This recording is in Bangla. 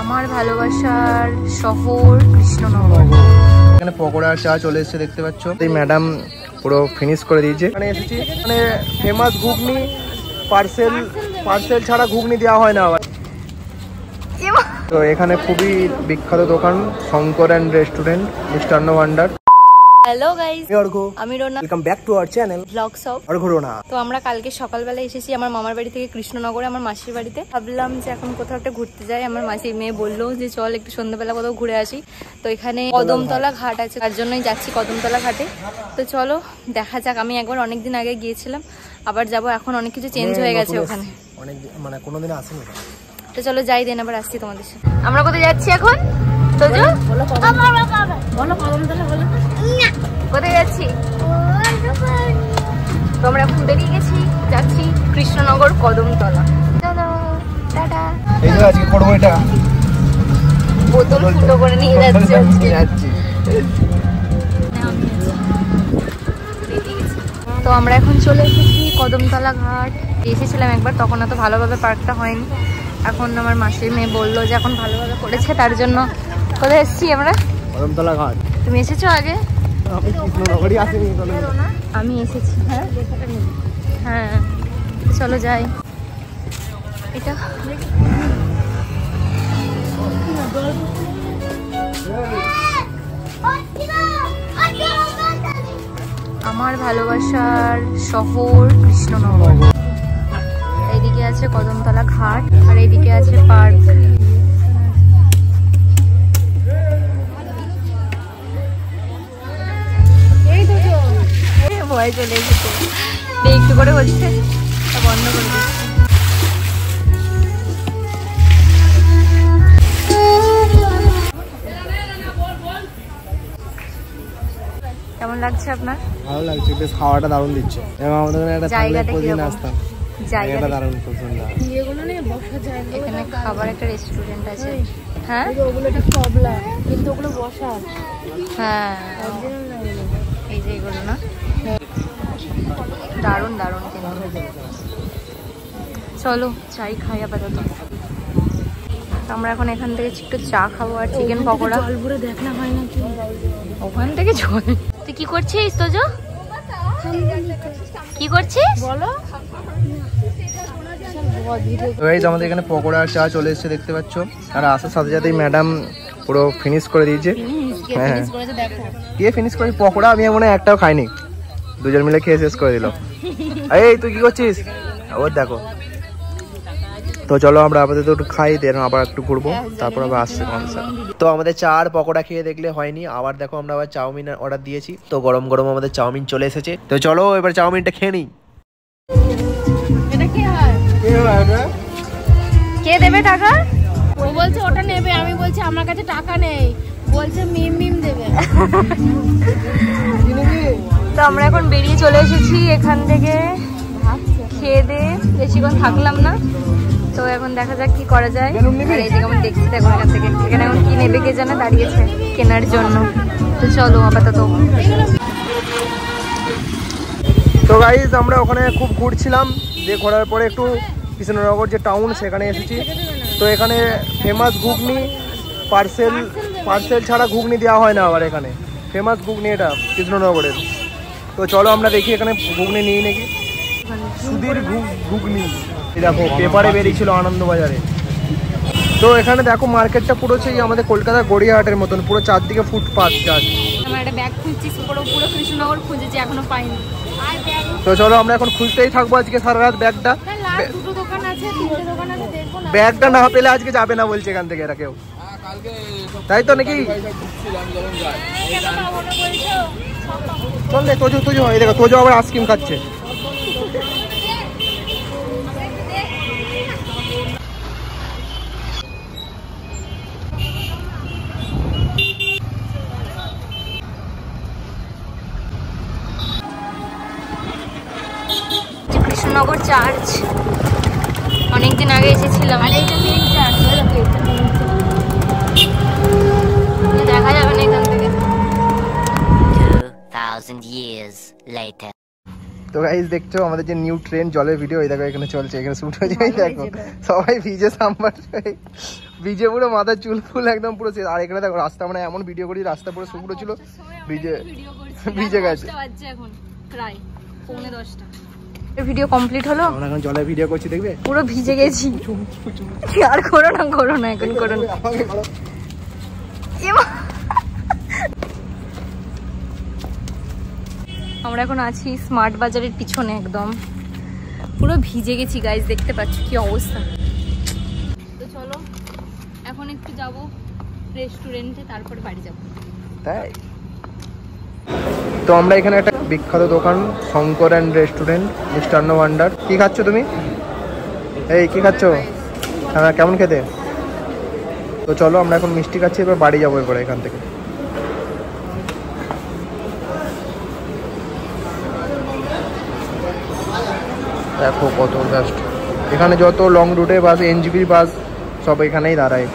আমার ভালোবাসার শহর কৃষ্ণনগর। এখানে পকোড়া আর চা চলে এসেছে দেখতে পাচ্ছ। এই ম্যাডাম পুরো ফিনিশ করে দিয়েছে। এখানে এসেছি, মানে ফেমাস ঘুগনি, পার্সেল ছাড়া ঘুগনি দেওয়া হয় না আবার। তো এখানে খুবই বিখ্যাত দোকান শঙ্কর অ্যান্ড রেস্টুরেন্ট, মিষ্টান্ন ভান্ডার। হ্যালো গাইস, আমি Rona, welcome back to our channel vlogs of Rona. তো আমরা কালকে সকালবেলা এসেছি আমার মামার বাড়ি থেকে কৃষ্ণনগরে, আমার মাসির বাড়িতে। ভাবলাম যে এখন কোথাও একটা ঘুরতে যাই। আমার মাসির মেয়ে বললো যে চল একটু সন্ধ্যাবেলা কোথাও ঘুরে আসি। তো এখানে কদমতলা ঘাট আছে, তার জন্যই যাচ্ছি কদমতলা ঘাটে। তো চলো দেখা যাক। আমি একবার অনেকদিন আগে গিয়েছিলাম, আবার যাব। এখন অনেক কিছু চেঞ্জ হয়ে গেছে ওখানে, অনেক মানে কোনোদিন আসেনি। তো চলো যাই, দেন আবার আসছি তোমাদের সাথে। আমরা কোথায় যাচ্ছি এখন? কোথায় যাচ্ছি? তো আমরা এখন বেরিয়ে গেছি, যাচ্ছি কৃষ্ণনগর কদমতলা। চলো টাটা। এই যে আজকে করবো এটা, বোতল ফুটো করে নিয়ে যাচ্ছি। তো আমরা এখন চলে এসেছি কদমতলা ঘাট। এসেছিলাম একবার, তখন এত ভালোভাবে পার্কটা হয়নি। এখন আমার মাসির মেয়ে বললো যে এখন ভালোভাবে করেছে, তার জন্য। কোথায় এসেছি আমরা? কদমতলা ঘাট। তুমি এসেছো আগে? আমি এসেছি। হ্যাঁ চলো যাই। এটা আমার ভালোবাসার শহর কৃষ্ণনগর। এইদিকে আছে কদমতলা ঘাট আর এইদিকে আছে পার্ক। ভয় চলে এসেছে, একটু করে হচ্ছে, বন্ধ করে দিচ্ছি। কেমন লাগছে আপনার? ভালো লাগছে, বেশ খাওয়াটা দারুণ দিচ্ছে। এবং আমাদের একটা জায়গাটা কি আসতাম, জায়গাটা দারুণ, খুব সুন্দর। এখানে খাবার একটা রেস্টুরেন্ট আছে। হ্যাঁ কিন্তু ওগুলো বসার। হ্যাঁ এই যে এগুলো না, দারুণ দারুণ। চলো চাই খাই আপাতত। আমরা এখন এখান থেকে একটু চা খাবো আর চিকেন পকোড়া। জল ভরে দেখ না, হয় না ওখান থেকে জল। তুই কি করছিস তোজো? কি করছিস বলো? আমাদের এখানে পকোড়া আর চা চলে এসেছে দেখতে পাচ্ছ। আর আসার সাথে সাথেই ম্যাডাম পুরো ফিনিশ করে দিয়েছে। হ্যাঁ কে ফিনিশ করে? পকোড়া আমি মনে হয় একটাও খাইনি, দুজন মিলে খেয়ে শেষ করে দিল। এই তুই কি করছিস? ওর দেখো। তো চলো আমরা আপাতত একটু খাই, দেন আবার একটু ঘুরবো, তারপর আবার আসছে তোমাদের সাথে। তো আমাদের চা আর পকোড়া খেয়ে দেখলে হয়নি, আবার দেখো আমরা আবার চাউমিন অর্ডার দিয়েছি। তো গরম গরম আমাদের চাউমিন চলে এসেছে। তো চলো এবার চাউমিনটা খেয়ে নিই। কে দেবে টাকা? ও বলছে ওটা নেবে, আমি বলছি আমার কাছে টাকা নেই, বলছে মিম মিম দেবে। তো আমরা এখন বেরিয়ে চলে এসেছি এখান থেকে, খেয়ে দিয়ে বেশিক্ষণ থাকলাম না। তো এখন দেখা যাক কি করা যায়। আর এইদিকে আমি দেখছি দেখো এখান থেকে এখানে এখন কি নেবে কে জানে, দাঁড়িয়েছে কেনার জন্য। তো চলো আপাতত। তো গাইজ আমরা ওখানে খুব ঘুরছিলাম, যে ঘোরার পরে একটু কৃষ্ণনগর যে টাউন সেখানে এসেছি। তো এখানে ফেমাস ঘুগনি, পার্সেল ছাড়া ঘুগনি দেওয়া হয় না আবার। এখানে ফেমাস ঘুগনি এটা কৃষ্ণনগরের। তো চলো আমরা দেখি এখানে ঘুগনি নিই নাকি। সুধীর ঘুগনি দেখো পেপারে বেরিয়েছিল আনন্দবাজারে। তো এখানে দেখো মার্কেটটা পুরো সেই আমাদের কলকাতা গড়িয়াহাটের মতন, পুরো চারদিকে ফুটপাথ। আমরা একটা ব্যাগ খুঁজছি, পুরো কৃষ্ণনগর খুঁজেছি, এখনো পাইনি। তো চলো আমরা এখন খুঁজতেই থাকবো আজকে সারা রাত ব্যাগটা। ব্যাগটা না পেলে আজকে যাবে না বলছে এখান থেকে এরা কেউ, তাই তো নাকি? চল রে তোজো হয়, দেখো তোজো আবার আইসক্রিম খাচ্ছে। কৃষ্ণনগর চার্চ অনেকদিন আগে এসেছিলাম। দেখা যাবে না এখান থেকে। 2000 years later. তো গাইস দেখছো আমাদের যে নিউ ট্রেন জলের ভিডিও, এই দেখো এখানে চলছে, এখানে শুট হয়ে যায়। দেখো সবাই ভিজে সাম্বার ভিজে পুরো মাথার চুল ফুল একদম পুরো শেষ। আর এখানে দেখো রাস্তা মানে এমন ভিডিও করি, রাস্তা পুরো শুকনো ছিল, ভিজে গেছে। এখন প্রায় 9:45 ভিডিও কমপ্লিট হলো, আমরা এখন জলের ভিডিও করছি, দেখবে পুরো ভিজে গেছি। আর করো না এখন করো না। আমরা এখন আছি স্মার্ট বাজারের পিছনে, একদম পুরো ভিজে গেছি গাইস, দেখতে পাচ্ছ কি অবস্থা। তো চলো এখন একটু যাব রেস্টুরেন্টে, তারপরে বাড়ি যাব। তাই তো আমরা এখানে একটা বিখ্যাত দোকান শঙ্কর অ্যান্ড রেস্টুরেন্ট, মিষ্টান্ন ভান্ডার। কি খাচ্ছ তুমি? এই কি খাচ্ছ? হ্যাঁ কেমন খেতে? তো চলো আমরা এখন মিষ্টি খাচ্ছি, এবার বাড়ি যাবো এরপরে এখান থেকে। দেখো কত জাস্ট, এখানে যত লং রুটে বাস, এনজিপি বাস সব এখানেই দাঁড়ায়।